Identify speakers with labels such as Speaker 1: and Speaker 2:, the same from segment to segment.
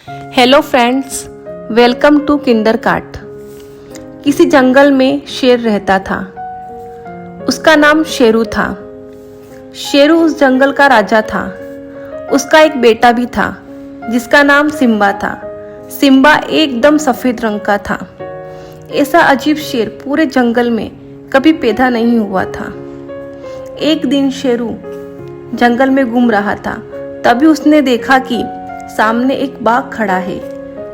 Speaker 1: Hello friends, welcome to Kindercart. किसी जंगल में शेर रहता था। उसका नाम शेरू था। शेरू उस जंगल का राजा था। उसका एक बेटा भी था जिसका नाम सिम्बा था। सिम्बा एकदम सफेद रंग का था। ऐसा अजीब शेर पूरे जंगल में कभी पैदा नहीं हुआ था। एक दिन शेरू जंगल में घूम रहा था, तभी उसने देखा कि सामने एक बाघ खड़ा है।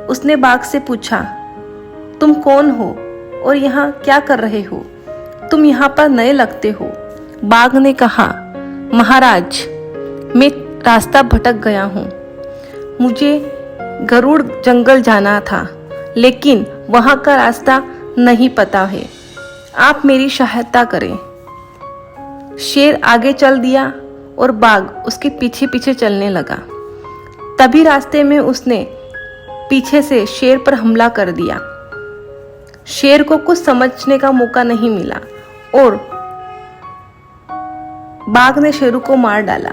Speaker 1: उसने बाघ से पूछा, तुम कौन हो और यहाँ क्या कर रहे हो? तुम यहाँ पर नए लगते हो। बाघ ने कहा, महाराज, मैं रास्ता भटक गया हूँ। मुझे गरुड़ जंगल जाना था, लेकिन वहाँ का रास्ता नहीं पता है। आप मेरी सहायता करें। शेर आगे चल दिया और बाघ उसके पीछे पीछे चलने लगा। तभी रास्ते में उसने पीछे से शेर पर हमला कर दिया। शेर को कुछ समझने का मौका नहीं मिला और बाघ ने शेरू को मार डाला।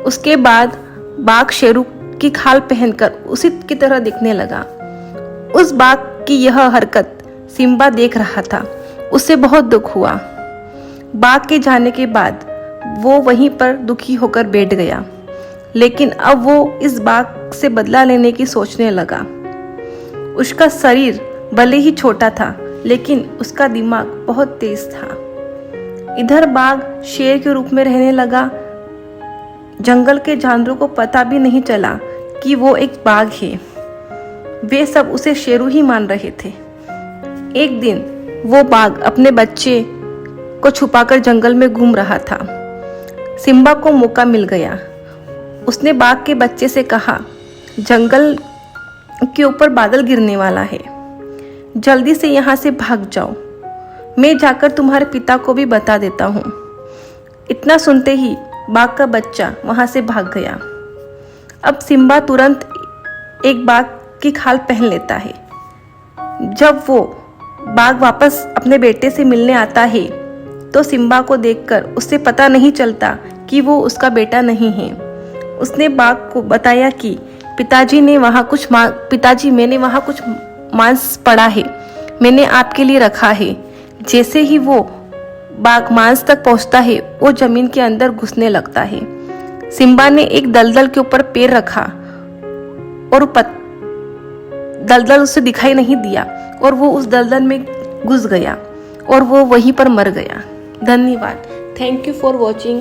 Speaker 1: उसके बाद बाघ शेरू की खाल पहनकर उसी की तरह दिखने लगा। उस बाघ की यह हरकत सिम्बा देख रहा था। उसे बहुत दुख हुआ। बाघ के जाने के बाद वो वहीं पर दुखी होकर बैठ गया, लेकिन अब वो इस बाघ से बदला लेने की सोचने लगा। उसका शरीर भले ही छोटा था, लेकिन उसका दिमाग बहुत तेज था। इधर बाघ शेर के रूप में रहने लगा। जंगल के जानवरों को पता भी नहीं चला कि वो एक बाघ है। वे सब उसे शेरू ही मान रहे थे। एक दिन वो बाघ अपने बच्चे को छुपाकर जंगल में घूम रहा था। सिम्बा को मौका मिल गया। उसने बाघ के बच्चे से कहा, जंगल के ऊपर बादल गिरने वाला है, जल्दी से यहाँ से भाग जाओ। मैं जाकर तुम्हारे पिता को भी बता देता हूँ। इतना सुनते ही बाघ का बच्चा वहाँ से भाग गया। अब सिम्बा तुरंत एक बाघ की खाल पहन लेता है। जब वो बाघ वापस अपने बेटे से मिलने आता है, तो सिम्बा को देखकर उसे पता नहीं चलता कि वो उसका बेटा नहीं है। उसने बाघ को बताया कि पिताजी, मैंने वहाँ कुछ मांस पड़ा है, मैंने आपके लिए रखा है। जैसे ही वो बाघ मांस तक पहुँचता है, वो जमीन के अंदर घुसने लगता है। सिम्बा ने एक दलदल के ऊपर पैर रखा और दलदल उसे दिखाई नहीं दिया और वो उस दलदल में घुस गया और वो वहीं पर मर गया। धन्यवाद। Thank you for watching.